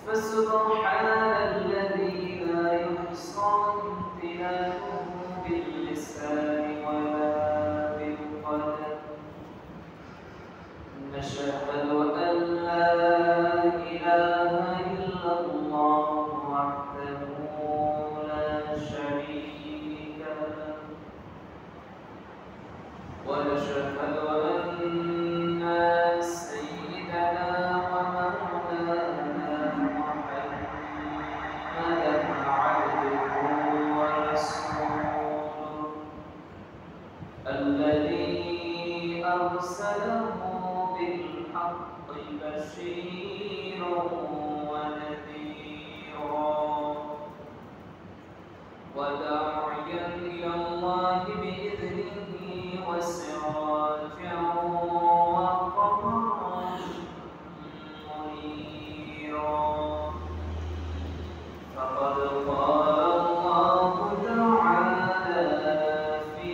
فسبحان الذي لا يحصى امتنانه باللسان ولا بالقلم نشهد أن لا إله إلا الله وحده لا شريك له ونشهد أن سيدنا ومولانا محمدا عبده ورسوله الذي أرسله بالحق بشيرا ونذيرا وداعيا إلى الله بإذنه وسراجا وقمرا منيرا فقد قال الله تعالى في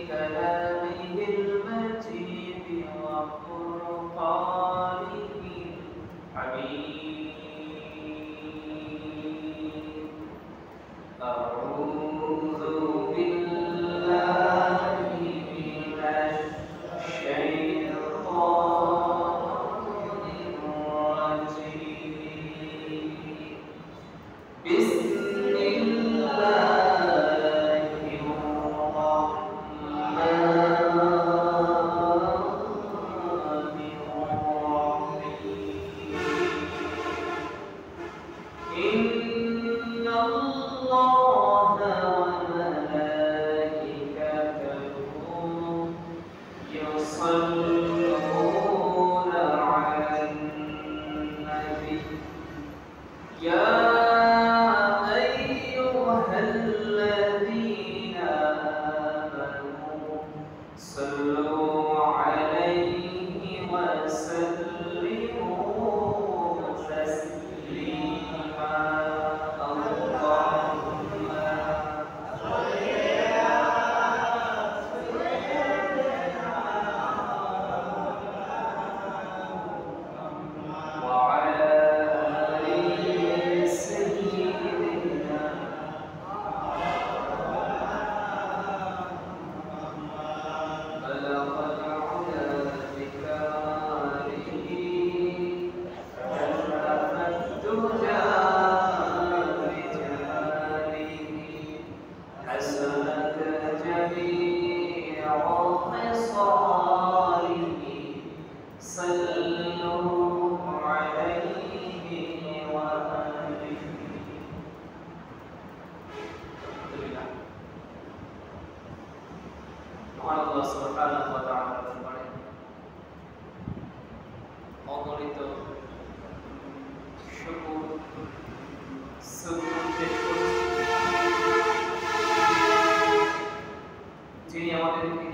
كلامه المجيد وفرقانه الحميد أعوذ بالله من الشيطان الرجيم بسم الله الرحمن الرحيم إن الله وملائكته يصلون على النبي يا أيها الذين آمنوا صلوا عليه وسلموا تسليما اللهم وعلى آل سيدنا بلغ العلا بكماله كشف الدجى بجماله حسنت جميع خصاله صلوا عليه وآله মহান আল্লাহ সুবহানাহু ওয়া তাআলার দরবারে অগণিত শুকর পেশ করি যিনি আমাদেরকে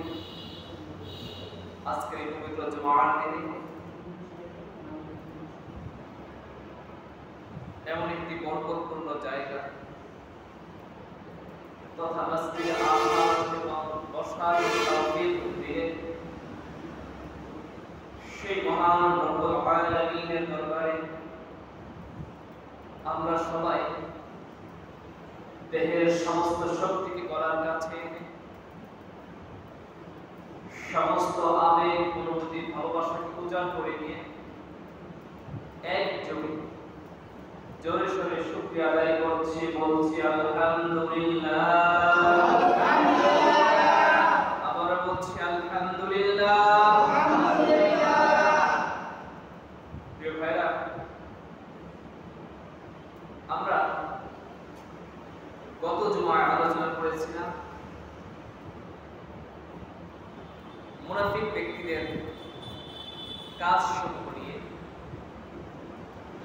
আজকের এই পবিত্র জুমার দিনে এমন একটি বরকতপূর্ণ জায়গা তথা মসজিদে আল্লাহ এবং বসার তৌফিক দিয়ে সেই মহান রব্বুল আলামিনের দরবারে আমরা সবাই দেহের সমস্ত শক্তিকে গলার কাছে সমস্ত আবেগ অনুভূতি ভালোবাসাকে উজাড় করে নিয়ে একযোগে জোরে সোরে শুকরিয়া আদায় করছি বলছি আলহামদুলিল্লাহ আবার বলছি আলহামদুলিল্লাহ প্রিয় ভাইরা আমরা গত জুমায় আলোচনা করেছিলাম মুনাফিক ব্যক্তিদের কাজ সমূহ নিয়ে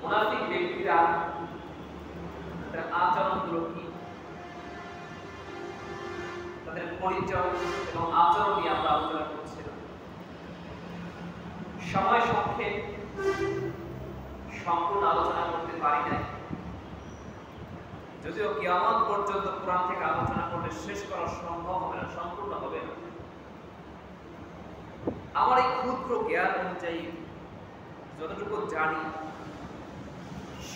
মুনাফিক ব্যক্তিরা তাদের আচরণগুলো কি তাদের পরিচয় এবং আচরণ নিয়ে আমরা আলোচনা করছিলাম সময় সংক্ষেপ সম্পূর্ণ আলোচনা করতে পারি নাই যদিও কিয়ামত পর্যন্ত কোরআন থেকে আলোচনা করলে শেষ করা সম্ভব হবে না সম্পূর্ণ হবে না আমার এই ক্ষুদ্র জ্ঞান অনুযায়ী যতটুকু জানি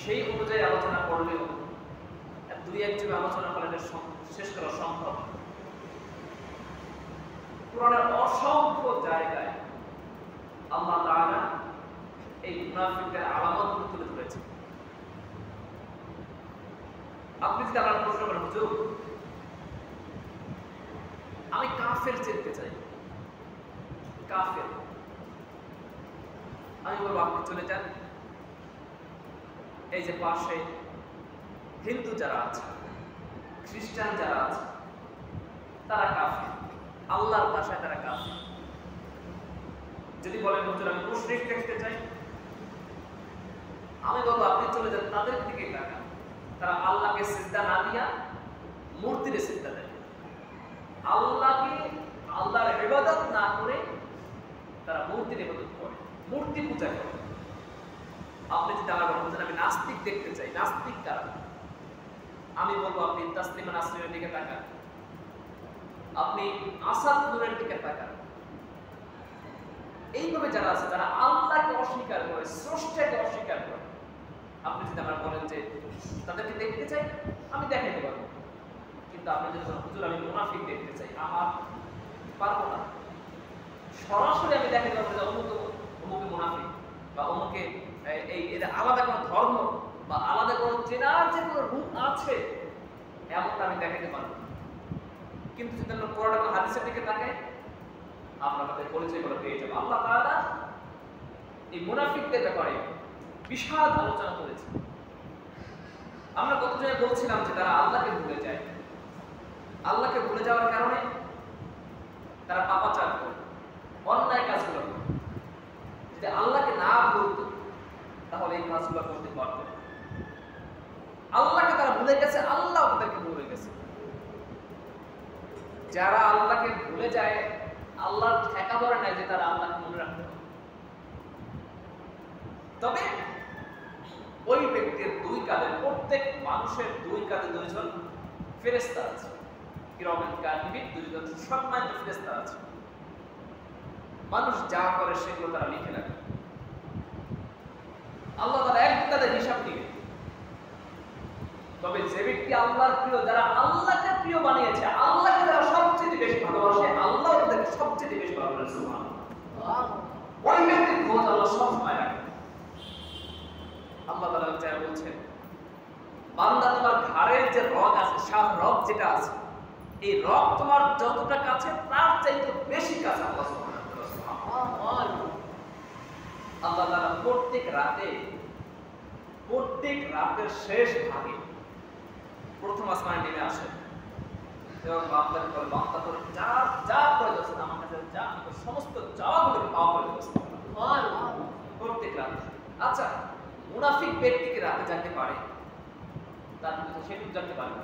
সেই অনুযায়ী আলোচনা করলেও দুই এক যুগে আলোচনা করলে শেষ করা সম্ভব। কোরআনের অসংখ্য জায়গায় আল্লাহ তাআলা এই মুনাফিকদের আলামতগুলো তুলে ধরেছে। আপনি যদি আমার প্রশ্ন করেন, হুজুর আমি কাফের চিনতে চাই, কাফের, আমি বলবো আপনি চলে যান এই যে পাশে হিন্দু যারা আছে, খ্রিস্টান যারা আছে, তারা কাফের, আল্লাহর ভাষায় তারা কাফের। যদি বলেন হুজুর আমি মুশরিক দেখতে চাই, আমি বলবো আপনি চলে যান তাদের দিকে তাকান, তারা আল্লাহকে সিজদা না দিয়া মূর্তিরে সিজদা দেয়, আল্লাহকে আল্লাহর ইবাদত না করে তারা মূর্তির ইবাদত করে, মূর্তি পূজা করে। আপনি যদি আমার বলেন আমি নাস্তিক দেখতে চাই, নাস্তিক কারা, আমি বলবো আপনি তাসলিমা নাসরিনের দিকে তাকান, আপনি আসাদ নূরের দিকে তাকান। এইভাবে যারা আছে যারা আল্লাহকে অস্বীকার করে, স্রষ্টাকে অস্বীকার করে, আপনি যদি আমার বলেন যে তাদেরকে দেখতে চাই, আমি দেখাইতে পারবো। কিন্তু আপনি যদি বলেন হুজুর আমি মুনাফিক দেখতে চাই, আমার পারবো না। সরাসরি আমি দেখাইতে পারবো যে অমুকে মুনাফিক বা অমুকে এর আলাদা কোনো ধর্ম বা আলাদা কোনো চেনার যে কোনো রূপ আছে এমনটা আমি দেখাতে পারবো। কিন্তু যদি আমরা কোরআন এবং হাদিসের দিকে তাকাই, আমরা তাদের পরিচয় করে পেয়ে যাবো। আল্লাহ তাআলা এই মুনাফিকদের ব্যাপারে বিশাল আলোচনা করেছে। আমরা কতজনে বলছিলাম যে তারা আল্লাহকে ভুলে যায়, আল্লাহকে ভুলে যাওয়ার কারণে তারা পাপাচার করে, অন্যায় কাজগুলো করে। যদি আল্লাহকে না ভুলতো তাহলে এই কাজগুলো করতে পারত না। আল্লাহকে তারা ভুলে গেছে, আল্লাহ তাদেরকে ভুলে গেছে। যারা আল্লাহকে ভুলে যায়, আল্লাহর ঠেকা ধরে নাই যে তারা আল্লাহকে মনে রাখতে হবে। তবে ওই ব্যক্তির দুই কাঁধে, প্রত্যেক মানুষের দুই কাঁধে দুইজন ফেরেশতা আছে, কিরামান কাতিবিন, দুইজন সম্মানিত ফেরেশতা আছে। মানুষ যা করে সেগুলো তারা লিখে রাখে। আল্লাহ তাআলা এক কাঁধে হিসাব নিবে। তবে যে ব্যক্তি আল্লাহর প্রিয়, যারা আল্লাহকে প্রিয় বানিয়েছে, আল্লাহকে যারা সবচেয়ে বেশি ভালোবাসে, আল্লাহ তাদেরকে সবচেয়ে বেশি ভালোবাসে। সুবহানাল্লাহ। ওই ব্যক্তির খোঁজ আল্লাহ সবসময় রাখে। আল্লাহ তাআলা যা বলছেন, বান্দা তোমার ঘাড়ের যে রগ আছে, সাত রগ যেটা আছে, এই রগ তোমার যতটা কাছে তার চাইতে বেশি কাছে আল্লাহ সুবহানাহু। আল্লাহ তাআলা প্রত্যেক রাতের শেষ ভাগে প্রথম আসমানে নেমে আসে এবং বান্দাকে বলে, বান্দা তোর যা প্রয়োজন আমার কাছে যা, সমস্ত চাওয়াগুলোকে পাওয়া প্রয়োজন প্রত্যেক রাতে। আচ্ছা, মুনাফিক ব্যক্তিকে রাতে জানতে পারে, তার কিন্তু সেটুকু জানতে পারে না।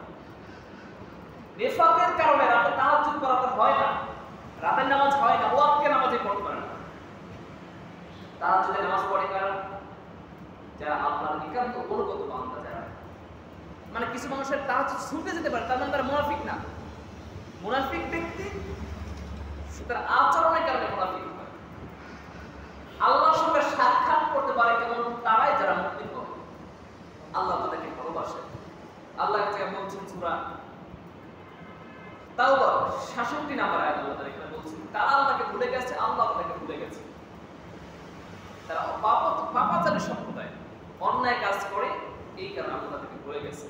নিফাকের কারণে রাতে তাহাজ্জুদ করা হয় না, রাতের নামাজ হয় না, ওয়াক্তে নামাজই পড়তে পারে না। তাহাজ্জুদের নামাজ পড়ে কারা? যারা আল্লাহর একান্ত অনুগত বান্দা, যারা মানে কিছু মানুষের তাহাজ্জুদ ছুটে যেতে পারে, তার মানে তারা মুনাফিক না। মুনাফিক ব্যক্তি তার আচরণের কারণে মুনাফিক হয়। আল্লাহর সঙ্গে সাক্ষাৎ করতে পারে কেবল তারাই যারা মুমিন হয়, আল্লাহ তাদেরকে ভালোবাসে। আল্লাহ যে বলছেন সূরা তাওবা 66 নম্বর আয়াত, আল্লাহ তাআলা এখানে বলছেন তারা আল্লাহকে ভুলে গেছে, আল্লাহ তাদেরকে ভুলে গেছে। তারা পাপাচারী সম্প্রদায়, অন্যায় কাজ করে, এই কারণে আল্লাহ তাদেরকে ভুলে গেছে।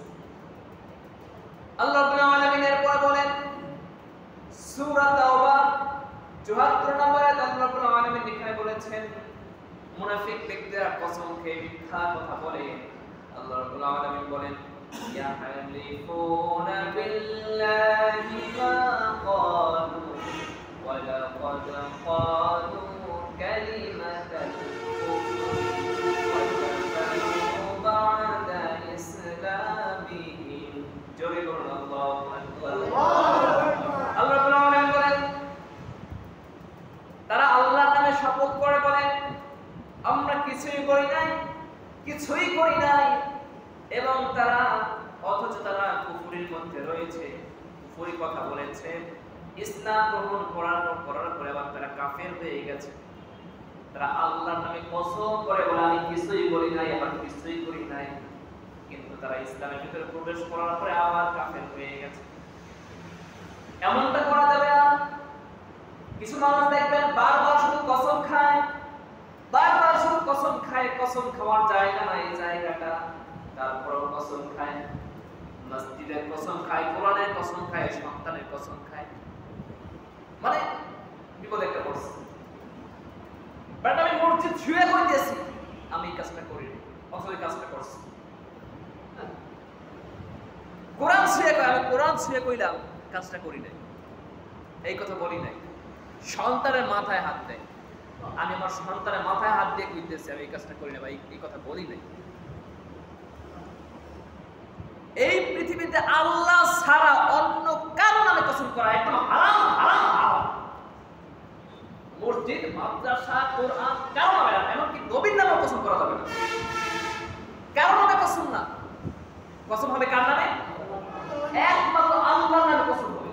আল্লাহ রাব্বুল আলামিন এরপর বলেন সূরা তাওবা 74 নম্বর আয়াত, আল্লাহ রাব্বুল আলামিন এখানে বলেছেন মুনাফিক ব্যক্তিরা কসম খেয়ে মিথ্যা কথা বলে। আল্লাহ রাব্বুল আলামিন বলেন ইয়াহলিফুনা বিল্লাহি মা ক্বালু ওয়া লাকাদ ক্বালু কালিমাতাল কুফর ওয়া কাফারু বা'দা ইসলামিহিম। জোরে বলুন আল্লাহু আকবার। আল্লাহ রাব্বুল আলামিন বলেন তারা আল্লাহর নামে শপথ করে বলেন আমরা কিছুই করি নাই, এবং তারা অথচ তারা কুফরির মধ্যে রয়েছে, কুফরি কথা বলেছে, ইসলাম গ্রহণ করার পরে আবার তারা কাফের হয়ে গেছে। তারা আল্লাহর নামে কসম করে বলে আমি কিছুই করি নাই, আবার কিছুই করি নাই। কিন্তু তারা ইসলামের ভিতরে প্রবেশ করার পরে আবার কাফের হয়ে গেছে। এমনটা করা যাবে না। কিছু মানুষ দেখবেন বারবার শুধু কসম খায়, বারবার শুধু কসম খায়, কসম খাওয়ার জায়গা না এই জায়গাটা, তারপরও কসম খায়, মসজিদের কসম খায়, কোরআনের কসম খায়, সন্তানের কসম খায়, মানে বিপদ একটা পড়ছে। বাট আমি মসজিদ ছুঁয়ে কইতেছি আমি এই কাজটা করিনি, অথচ এই কাজটা করছি। কোরআন ছুঁয়ে কই, আমি কোরআন ছুঁয়ে কইলাম কাজটা করি নাই, এই কথা বলি নাই। সন্তানের মাথায় হাত দেয়, আমি আমার সন্তানের মাথায় হাত দিয়ে কইতেছি আমি এই কাজটা করি না, ভাই এই কথা বলি নাই। এই পৃথিবীতে আল্লাহ ছাড়া অন্য কারো নামে কসম করা একদম হারাম, হারাম, হারাম। মসজিদ, মাদ্রাসা, কোরআন কারো নামে না, এমনকি নবীর নামে কসম করা যাবে না, কারো নামে কসম না। কসম হবে কার নামে? একমাত্র আল্লাহর নামে কসম হবে।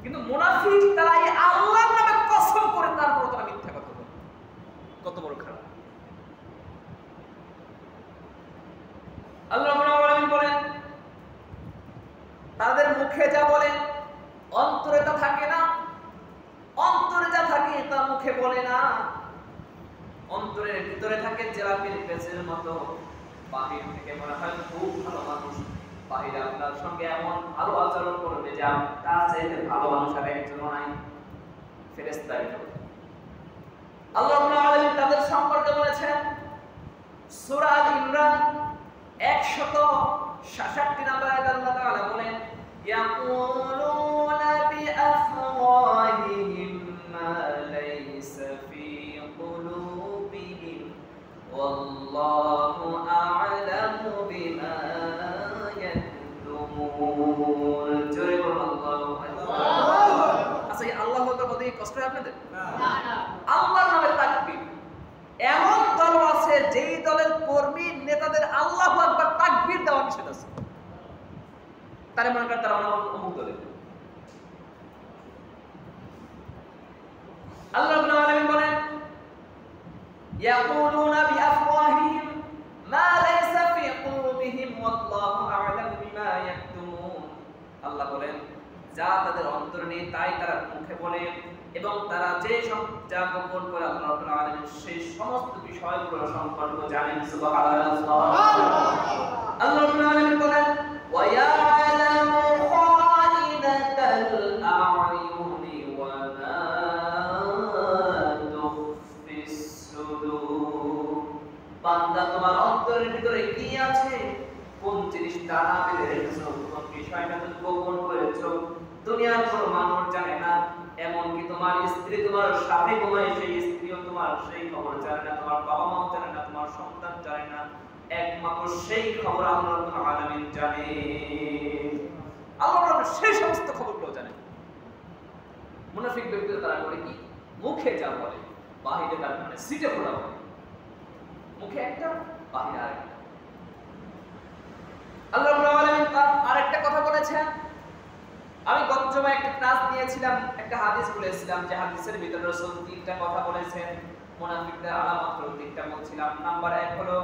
কিন্তু মুনাফিক তারা এই আল্লাহর নামে কসম করে তারপর তারা মিথ্যা কথা বলে। কত বড় খারাপ! আল্লাহ রাব্বুল আলামিন বলেন তাদের মুখে যা বলে অন্তরে তা থাকে না, অন্তরে যা থাকে তা মুখে বলে না। অন্তরের ভিতরে থাকে জেলাপির পেঁচের মতো, বাহির থেকে মনে হয় খুব ভালো মানুষ, বাহিরে আপনার সঙ্গে এমন ভালো আচরণ করবে যে তার চাইতে ভালো মানুষ আর একজন নাই, ফেরেশতাই। আল্লাহ রাব্বুল আলামিন তাদের সম্পর্কে বলেছেন সূরা আল ইমরান 166 নম্বর আয়াতে আল্লাহ তাআলা বলেন ইয়াকুলুনা বিআফওয়াহিহিম মা লাইসা ফি কুলুবিহিম ওয়াল্লাহু আ'লামু বিমা ইয়াকতুমুন। জোরে বলুন আল্লাহু আকবার। আচ্ছা এই আল্লাহু আকবার বলতে কি কষ্ট হয় আপনাদের? না না। আল্লাহর নামে তাকবীর। এমন দল আছে যেই দলের কর্মী নেতাদের আল্লাহু আকবার তাকবীর দেওয়া নিষেধ আছে, তারা মনে করে তারা অমুক দলের। আল্লাহ রাব্বুল আলামিন বলেন ইয়াকুলুনা বিআফওয়াহিহিম মা লাইসা ফি কুলুবিহিম ওয়াল্লাহু আ'লামু বিমা ইয়াকতুমুন। আল্লাহ বলেন যা তাদের অন্তরে নেই তাই তারা মুখে বলে, এবং তারা যে সব যা গোপন করে আল্লাহ রাব্বুল আলামিন সেই সমস্ত বিষয়গুলো সম্পর্কে জানেন। সুবহানাল্লাহ। আল্লাহ রাব্বুল আলামিন বলেন ওয়া ইয়ালামু খাইনাতাল আ'য়ুনি ওয়া মা তুখফিস সুদূর। বান্দা তোমার অন্তরের ভিতরে কি আছে, কোন জিনিসটা না পেলে রেখেছো, কোন বিষয়টা তুমি গোপন করেছো, দুনিয়ার কোনো মানুষ জানে না, এমনকি তোমার স্ত্রী তোমার সাথে ঘুমায় সেই স্ত্রীও তোমার সেই খবর জানে না, তোমার বাবা মাও জানে না, তোমার সন্তান জানে না, একমাত্র সেই খবর আল্লাহ রাব্বুল আলামিন জানে। আল্লাহ রাব্বুল সেই সমস্ত খবরগুলো জানে। মুনাফিক ব্যক্তিরা তারা করে কি, মুখে যা বলে বাহিরে তার মানে সিটে ফোড়া বলে, মুখে একটা বাহিরে আরেকটা। আল্লাহ রাব্বুল আলামিন আরেকটা কথা বলেছেন। আমি গত জুমায় একটা ক্লাস দিয়েছিলাম, একটা হাদিস বলেছিলাম যে হাদিসের ভিতরে রাসূল তিনটা কথা বলেছেন, মুনাফিকদের আলামত হলো তিনটা বলছিলাম। নাম্বার 1 হলো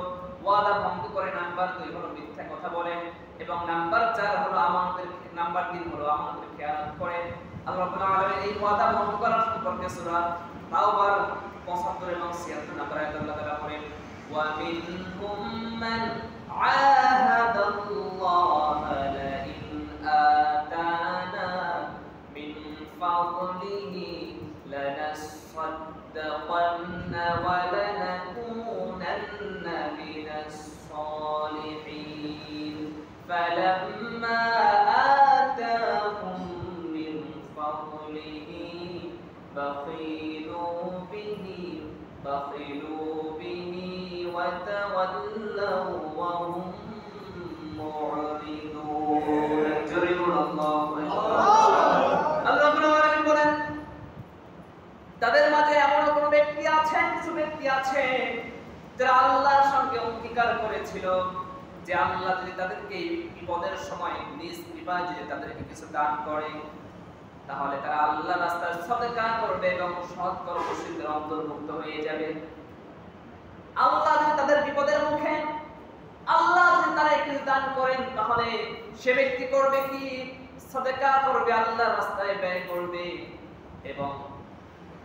ওয়াদা ভঙ্গ করে, নাম্বার 2 হলো মিথ্যা কথা বলে, এবং নাম্বার 4 হলো আমাদের, নাম্বার 3 হলো আমাদের খেয়ানত করে। আল্লাহ রাব্বুল আলামিন এই ওয়াদা ভঙ্গ করার সম্পর্কে সূরা তাওবার 75 এবং 76 নম্বর আয়াতে আল্লাহ তাআলা বলেন ওয়া মিনহুম মান আহাদাল্লাহা লাইন আতানা মিন ফাদলিহি লানাসাদ্দাকান্না ওয়া লানাকুনান্না মিনাস সালিহিন ফালাম্মা আতাহুম মিন ফাদলিহি بخلوا به وتولوا وهم معرضون. جرمنا الله. আল্লাহ রাব্বুল আলামিন বলেন তাদের মাঝে এমন কোন ব্যক্তি আছে, কিছু ব্যক্তি আছে যারা আল্লাহর সঙ্গে অঙ্গীকার করেছিল যে আল্লাহ যদি তাদেরকে বিপদের সময় নিজ কৃপায় যদি তাদেরকে কিছু দান করে তাহলে তারা আল্লাহর রাস্তায় সদকা করবে এবং সৎ কর্মশীলদের অন্তর্ভুক্ত হয়ে যাবে। আল্লাহ যদি তাদের বিপদের মুখে, আল্লাহ যদি তারা একটু সে ব্যক্তি করবে কি, সাদাকা করবে, আল্লাহর রাস্তায় ব্যয় করবে। এবং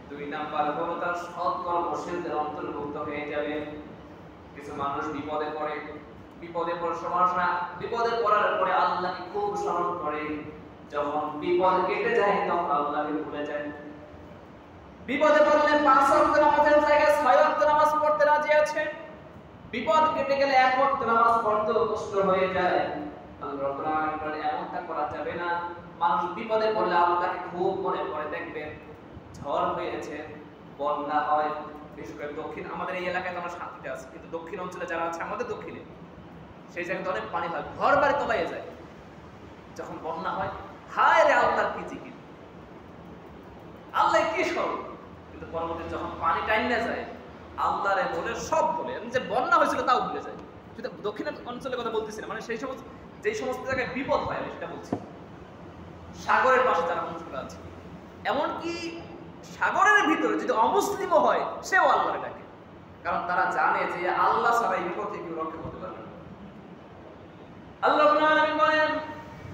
2 নাম্বার হলো তার সৎ কর্মশীলদের অন্তর্ভুক্ত হয়ে যাবে। কিছু মানুষ বিপদে পড়ে, বিপদে পড়ার পরে আল্লাহকে খুব স্মরণ করে, যখন বিপদ কেটে যায় তখন আল্লাহকে ভুলে যায়। বিপদে পড়লে 5 ওয়াক্ত নামাজের জায়গায় 6 ওয়াক্ত নামাজ পড়তে রাজি আছে। বিপদ কেটে গেলে 1 ওয়াক্ত নামাজ পড়তেও কষ্ট হয়ে যায়। আল্লাহ রাব্বুল আলামিন বলে এমনটা করা যাবে না। মানুষ বিপদে পড়লে আল্লাহকে খুব মনে পড়ে, দেখবেন ঝড় হয়েছে, বন্যা হয়, বিশেষ করে দক্ষিণ আমাদের এই এলাকায় তো আমরা শান্তিতে আছি, কিন্তু দক্ষিণ অঞ্চলে যারা আছে আমাদের দক্ষিণে, সেই জায়গাতে অনেক পানি হয়, ঘর বাড়ি তলাইয়ে যায়। যখন বন্যা হয়, হায় রে আল্লাহর কি জিকির, আল্লাহ কি স্মরণ। কিন্তু পরবর্তী যখন পানি টাইম না যায়, আল্লাহরে বলে সব বলে, যে বন্যা হয়েছিল তাও ভুলে যায়। শুধু দক্ষিণ অঞ্চলের কথা বলতেছি না, মানে সেই সমস্ত যেই সমস্ত জায়গায় বিপদ হয় আমি সেটা বলছি। সাগরের পাশে যারা মানুষগুলো আছে, এমনকি সাগরের ভিতরে যদি অমুসলিমও হয় সেও আল্লাহরে ডাকে, কারণ তারা জানে যে আল্লাহ ছাড়া এই বিপদ থেকে কেউ রক্ষা করতে পারবে না। আল্লাহ রাব্বুল আলামিন বলেন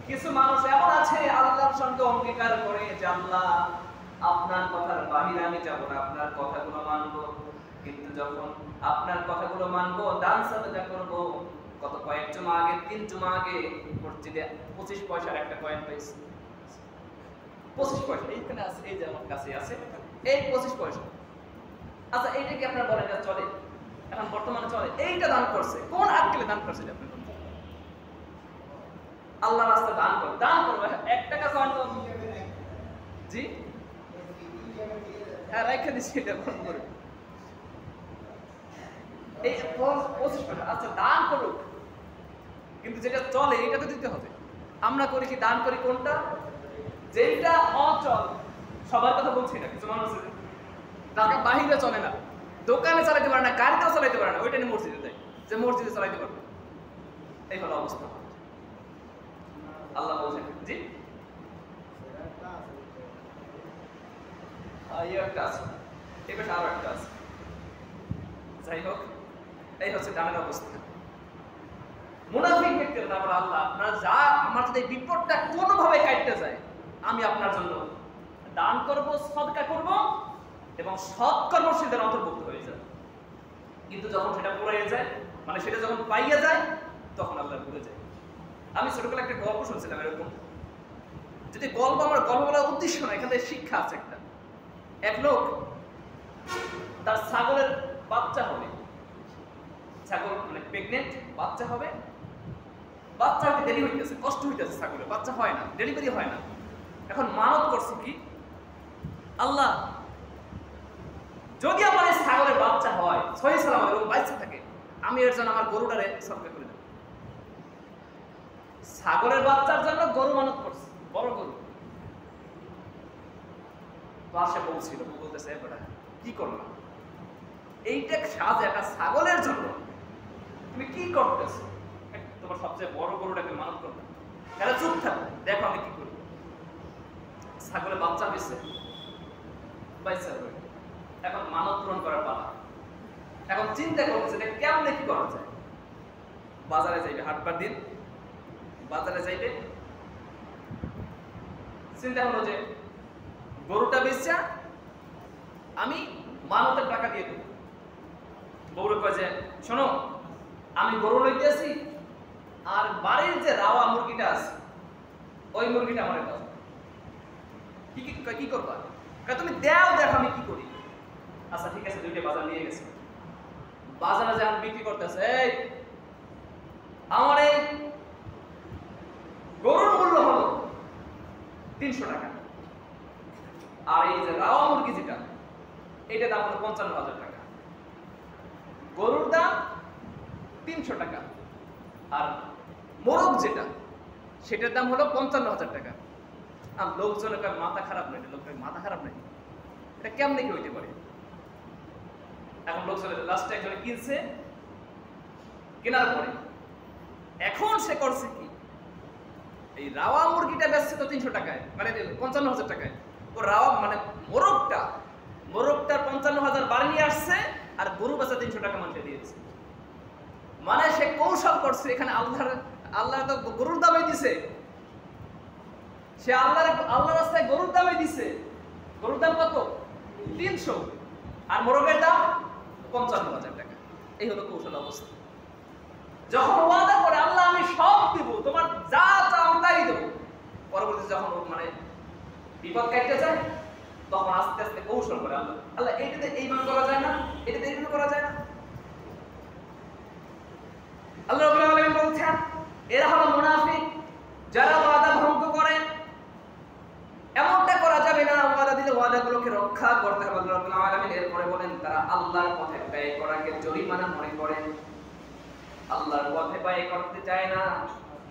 কিছু মানুষ এমন আছে আল্লাহর সঙ্গে অঙ্গীকার করে যে আল্লাহ আপনার কথার বাহিরে আমি যাব না, আপনার কথাগুলো মানবো, কিন্তু যখন আপনার কথাগুলো মানবো, দান সাদাকা করব। কত কয়েক জুমা আগে, 3 জুমা আগে মসজিদে 25 পয়সার একটা কয়েন পাইছি। 25 পয়সা এইখানে আছে, এই যে আমার কাছে আছে, এই 25 পয়সা। আচ্ছা এইটা কি আপনার বলেন এটা চলে? এখন বর্তমানে চলে? এইটা দান করছে, কোন আক্কেলে দান করছে আপনি? আল্লাহ রাস্তায় দান করো, দান করো। 1 টাকা কয়েন তো জি হ্যাঁ রাইখা দিচ্ছি, এটা বন্ধ করে এই 25 পয়সা। আচ্ছা দান করুক, কিন্তু যেটা চলে এটা তো দিতে হবে। আমরা করি কি, দান করি কোনটা? যেটা অচল, সবার কথা বলছি না, কিছু মানুষ আছে টাকা বাহিরে চলে না, দোকানে চালাইতে পারে না, গাড়িতেও চালাইতে পারে না, ওইটা নিয়ে মসজিদে দেয় যে মসজিদে চালাইতে পারবে। এই হলো অবস্থা। আল্লাহ বলছেন জি একটা আছে, এই পাশে আরো একটা আছে। যাই হোক, এই হচ্ছে দানের অবস্থা। মুনাফিক ব্যক্তির ব্যাপারে আল্লাহ, আপনার যা আমার যদি বিপদটা কোনোভাবে কাটতে যায়, আমি আপনার জন্য দান করব, সদকা করব এবং সৎ কর্মশীলদের অন্তর্ভুক্ত হয়ে যায়। কিন্তু যখন সেটা পড়ে যায়, মানে সেটা যখন পাইয়া যায়, তখন আল্লাহ ভুলে যায়। আমি ছোটবেলায় একটা গল্প শুনছিলাম এরকম, যদি গল্প, আমার গল্প বলার উদ্দেশ্য না, এখানে শিক্ষা আছে একটা। এক লোক তার ছাগলের বাচ্চা হবে, ছাগল মানে প্রেগনেন্ট, বাচ্চা হবে, বাচ্চা হতে দেরি হইতেছে, কষ্ট হইতেছে, ছাগলের বাচ্চা হয় না, ডেলিভারি হয় না। এখন মানত করছে কি, আল্লাহ যদি আমার এই ছাগলের বাচ্চা হয়, সহি সালামত এবং বাইচে থাকে, আমি এর জন্য আমার গরুটারে সদকা করে দেব। ছাগলের বাচ্চার জন্য গরু মানত করছে, বড় গরু। পাশে বলছিল, বলতেছে বেটা কি করলাম, এইটা সাজ একটা ছাগলের জন্য তুমি কি করতেছো? তোমার সবচেয়ে বড় গরুটাকে মানত করবে, তাহলে চুপ থাকো, দেখো আমি কি করি। ছাগলের বাচ্চা হয়েছে, বাইসা হয়ে, এখন মানত পূরণ করার পালা। এখন চিন্তা করতেছে কেমনে কি করা যায়। বাজারে যাইবে, হাটবার দিন বাজারে যাইবে, চিন্তা হলো যে গরুটা বেচা আমি মানতের টাকা দিয়ে দেবো। বউরে কয় যে শোনো, আমি গরু লইতে আসি, আর বাড়ির যে রাওয়া মুরগিটা আছে ওই মুরগিটা আমার দাও। কি করবা? তুমি দাও, দেখো আমি কি করি। আচ্ছা ঠিক আছে, 2টা বাজার নিয়ে গেছে। বাজারে যে আমি বিক্রি করতেছে, এই আমার এই গরুর মূল্য হলো 300 টাকা, আর এই যে রাওয়া মুরগি যেটা, এটা দাম হলো 55,000 টাকা। গরুর দাম 300 টাকা, আর মোরগ যেটা সেটার দাম হলো 55,000 টাকা। আর লোকজনের মাথা খারাপ নয়, লোকের মাথা খারাপ নয়, এটা কেমনে কি হইতে পারে? এখন লোকজনের লাস্টে একজনে কিনছে, কেনার পরে এখন সে করছে কি, এই রাওয়া মুরগিটা বেচছে তো 300 টাকায়, মানে 55,000 টাকায়। ও রাওয়া মানে মোরগটা 55,000 বাড়ি নিয়ে আসছে, আর গরু বেচা 300 টাকা মানুষে দিয়েছে। মানে সে কৌশল করছে, এখানে আল্লাহ তো গরুর দামে দিছে, সে আল্লাহ রাস্তায় গরুর দামে দিছে। গরুর দাম কত? 300, আর মোরগের দাম 55,000 টাকা। এই হলো কৌশল অবস্থা। যখন ওয়াদা করে আল্লাহ আমি সব দিব, তোমার যা চাও আমি তাই দেবো, পরবর্তীতে যখন মানে বিপদ কাটতে যায় তখন আস্তে আস্তে কৌশল করে আল্লাহ এইটাতে এইভাবে করা যায় না, এটাতে এইভাবে করা যায় না। আল্লাহ রাব্বুল আলামিন বলছেন এরা হলো মুনাফিক, যারা ওয়াদা ভঙ্গ করে। এমনটা করা যাবে না, ওয়াদা দিলে ওয়াদাগুলোকে রক্ষা করতে হবে। আল্লাহ রাব্বুল আলামিন এরপরে বলেন তারা আল্লাহর পথে ব্যয় করাকে জরিমানা মনে করেন, আল্লাহর পথে ব্যয় করতে চায় না,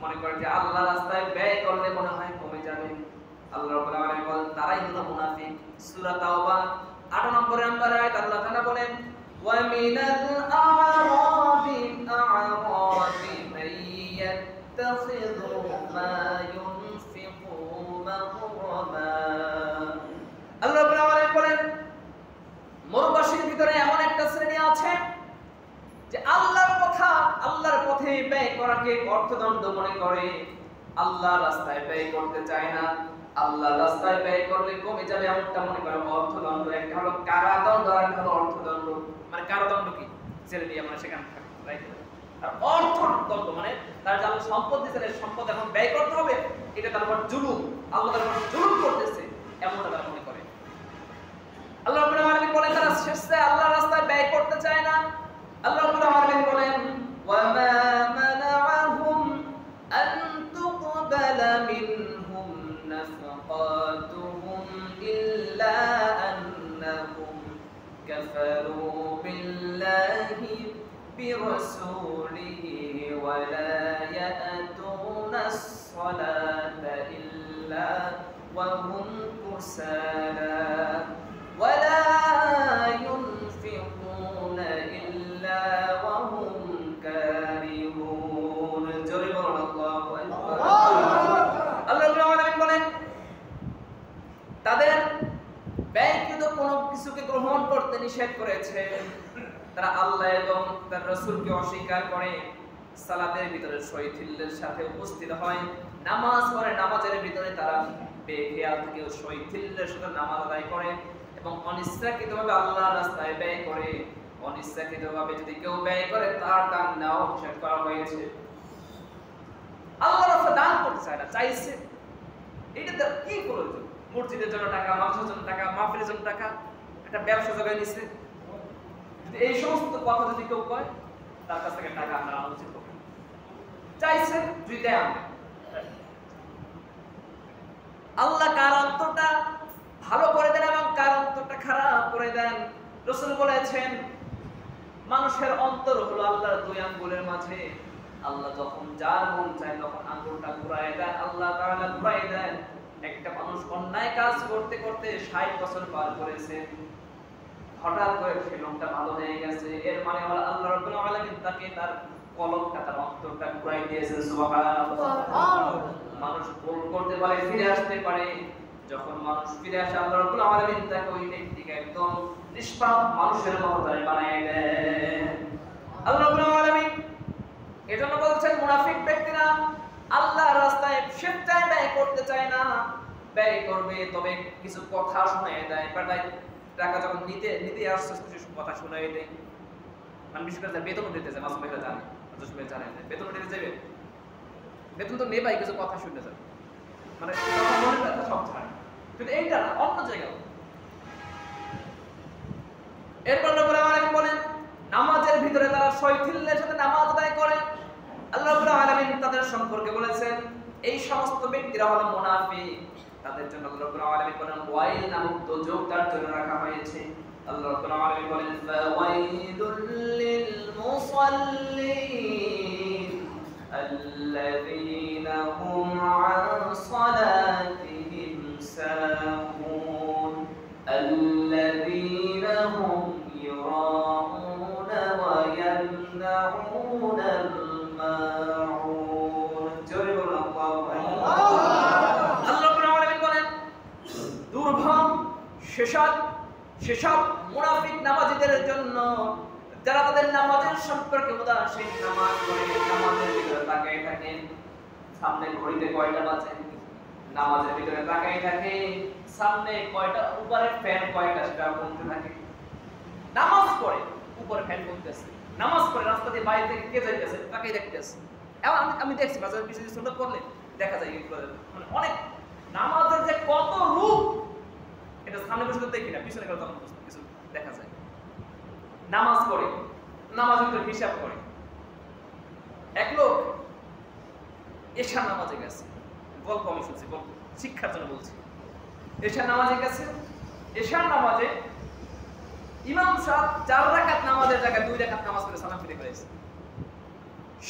মনে করে যে আল্লাহ রাস্তায় ব্যয় করলে মনে হয় কমে যাবে। আল্লাহ রাব্বুল আলামিন বলেন তারাই হলো মুনাফিক। সূরা তাওবা 8 নম্বর আয়াত আল্লাহ তাআলা বলেন ওয়া মিনাল আ'রাবি মান ইয়াত্তাখিযু মা ইউনফিকু মাগরামা। আল্লাহ রাব্বুল আলামিন বলেন মরুবাসীর ভিতরে এমন একটা শ্রেণী আছে যে আল্লাহর পথে ব্যয় করাকে অর্থদণ্ড মনে করে, আল্লাহর রাস্তায় ব্যয় করতে চায় না। আল্লাহর রাস্তায় ব্যয় করলে কমে যাবে এমনটা মনে করে অর্থদণ্ড। একটা হলো কারাদণ্ড আর একটা হলো অর্থদণ্ড। মানে কারাদণ্ড কি? ছেড়ে দিয়ে মানে সেখানে থাকে, রাইট? আর অর্থদণ্ড মানে তার যা সম্পদ দিয়েছে সম্পদ এখন ব্যয় করতে হবে, এটা তার উপর জুলুম, আল্লাহ তার উপর জুলুম করতেছে এমনটা তারা মনে করে। আল্লাহ রাব্বুল আলামিন বলেন তারা শেষে আল্লাহর রাস্তায় ব্যয় করতে চায় না। আল্লাহ রাব্বুল আলামিন বলেন ওয়া মা মানাআহুম আন তুকবালা মিনহুম নাফাকাতুহুম ইল্লা আন্নাহুম কাফারু বিল্লাহি বিরাসূলিহি ওয়া লা ইয়াতুনাস সালাতা ইল্লা ওয়া হুম কুসালা ওয়া লা ইউনফিকুনা ইল্লা ওয়া হুম কারিহুন। জোরে বলুন আল্লাহু আকবার। আল্লাহ রাব্বুল আলামিন বলেন তাদের ব্যয়কৃত কোনো কিছুকে গ্রহণ করতে নিষেধ করেছে। তারা আল্লাহ এবং তার রাসূলকে অস্বীকার করে, সালাতের ভিতরে শৈথিল্যের সাথে উপস্থিত হয়, নামাজ পড়ে, নামাজের ভিতরে তারা বেখেয়াল থেকে শৈথিল্যের সাথে নামাজ আদায় করে এবং অনিচ্ছাকৃতভাবে আল্লাহর রাস্তায় ব্যয় করে। অনিচ্ছাকৃতভাবে যদি কেউ ব্যয় করে তার দান নেওয়া নিষেধ করা হয়েছে। আল্লাহর রাস্তায় দান করতে চায় না, চাইছে। এটা কি প্রয়োজন? মসজিদের জন্য টাকা, মাদ্রাসার জন্য টাকা, মাহফিলের জন্য টাকা, একটা ব্যবসা জোগাড় নিছে। যদি এই সমস্ত কথা যদি কেউ কয় তার কাছ থেকে টাকা আমরা আনা উচিত হবে। চাইছে যদি দেয় আমরা। আল্লাহ কার অন্তরটা ভালো করে দেন এবং কার অন্তরটা খারাপ করে দেন। রাসূল বলেছেন মানুষের অন্তর হলো আল্লাহর দুই আঙ্গুলের মাঝে। আল্লাহ যখন যার মন চায় তখন আঙ্গুলটা ঘুরায় দেন, আল্লাহ তাআলা ঘুরায় দেন। একটা মানুষ অন্যায় কাজ করতে করতে 60 বছর পার করেছে, হঠাৎ করে সেই লোকটা ভালো হয়ে গেছে, এর মানে হলো আল্লাহ রাব্বুল আলামিন তাকে তার কলবটা, তার অন্তরটা ঘুরাই দিয়েছেন। সুবহানাল্লাহ। মানুষ ভুল করতে পারে, ফিরে আসতে পারে। যখন মানুষ ফিরে আসে আল্লাহ রাব্বুল আলামিন তাকে ওই ব্যক্তিকে একদম নিষ্পাপ মানুষের মতো তাই বানায় দেন আল্লাহ রাব্বুল আলামিন। এজন্য বলছেন মুনাফিক ব্যক্তিরা আল্লাহর রাস্তায় স্বেচ্ছায় ব্যয় করতে চায় না। ব্যয় করবে তবে কিছু কথা শোনায় দেয়, পাঠায় টাকা যখন নিতে আসছে কিছু কথা শোনায় দেয়। মানে বিশেষ করে বেতন দিতে যায়, মাসুম ভাইরা জানে, আজস ভাই জানেন, বেতন দিতে যাবে, বেতন তো নেবাই, কিছু কথা শুনতে যাবে, মানে মনের কথা সব ছাড়ে। কিন্তু এইটা না, অন্য জায়গায়। এরপর রাব্বুল আলামিন বলেন নামাজের ভিতরে তারা শৈথিল্যের সাথে নামাজ আদায় করে। আল্লাহ রাব্বুল আলামিন তাদের সম্পর্কে বলেছেন এই সমস্ত ব্যক্তিরা হলো মুনাফিক। তাদের জন্য আল্লাহ রাব্বুল আলামিন বলেন ওয়াইল নামক দোজখ তার জন্য রাখা হয়েছে। আল্লাহ রাব্বুল আলামিন বলেন ফাওয়াইলুল লিল মুসাল্লিন আল্লাযীনা হুম আন সালাতিহিম সাহুন আল্লাযীনা হুম ইউরাউনা ওয়া ইয়ামনাউনাল মাউন। জোরে বলুন আল্লাহু আকবার। আল্লাহ রাব্বুল আলামিন বলেন দুর্ভোগ সেসব মুনাফিক নামাজীদের জন্য যারা তাদের নামাজের সম্পর্কে উদাসীন, নামাজ পড়ে নামাজের ভিতরে তাকিয়ে থাকেন সামনে ঘড়িতে কয়টা বাজে, নামাজের ভিতরে তাকিয়ে থাকে সামনে কয়টা, উপরে ফ্যান কয়টা সেটা গুনতে থাকে। নামাজ পড়ে উপরে ফ্যান গুনতেছে, নামাজ পড়ে রাস্তা দিয়ে বাইরে থেকে কে যাইতেছে তাকিয়ে দেখতেছে। এবং আমি দেখছি বাজারের পিছনে সুন্দর করলে দেখা যায় এগুলো, মানে অনেক নামাজের যে কত রূপ এটা সামনে বসে তো দেখি না, পিছনে গেলে তখন কিছু দেখা যায়। নামাজ পড়ে, নামাজের ভিতরে হিসাব করে। এক লোক এশার নামাজে গেছে, গল্প আমি শুনছি, গল্প শিক্ষার জন্য বলছি। এশার নামাজে গেছে, এশার নামাজে ইমাম সাহেব 4 রাকাত নামাজের জায়গায় 2 রাকাত নামাজ পড়ে সালাম ফিরে করেছে।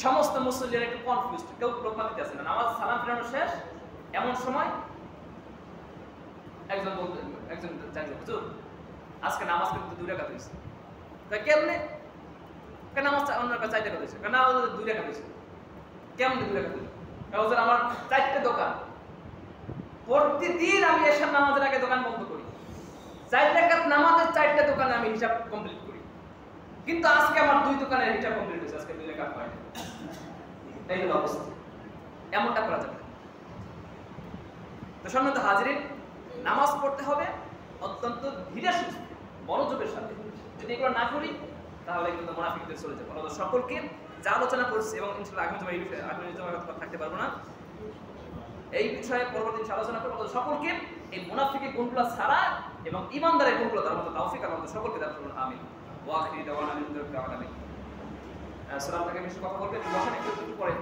সমস্ত মুসল্লিরা একটু কনফিউজড, কেউ লোকমা দিতেছে না। নামাজ সালাম ফিরানো শেষ, এমন সময় একজন জানলো হুজুর আজকে নামাজ কিন্তু 2 রাকাত হয়েছে। তাই কেমনে? কেন নামাজ অন্য কাছে 4 রাকাত হয়েছে? কেন 2 রাকাত হয়েছে? কেমনে 2 রাকাত হয়েছে? হুজুর আমার 4টে দোকান, প্রতিদিন আমি এশার নামাজের আগে দোকান বন্ধ করি, 4 রাকাত নামাজের 4টে দোকানে আমি হিসাব কমপ্লিট করি, কিন্তু আজকে আমার 2 দোকানের হিসাব কমপ্লিট হয়েছে, আজকে 2 রাকাত হয় না। এই হলো অবস্থা। এমনটা করা যাবে। তো সম্মানিত হাজিরিন, নামাজ পড়তে হবে অত্যন্ত ধীরে সুস্থে মনোযোগের সাথে। যদি এগুলো না করি তাহলে কিন্তু মুনাফিকদের চলে যাবে। আমাদের সকলকে যা আলোচনা করছি, এবং ইনশাআল্লাহ আগামী জমা এই বিষয়ে আগামী জমা থাকতে পারবো না, এই বিষয়ে পরবর্তী আলোচনা করব। সকলকে এই মুনাফিকের গুণগুলো ছাড়া এবং ঈমানদারের গুণগুলো তার মতো তৌফিক আমাদের সকলকে দান করুন। আমিন। ওয়া আখিরু দাওয়ানা আলহামদুলিল্লাহি রাব্বিল আলামিন। সালাম থেকে বেশি কথা বলতে বসেন, একটু পরে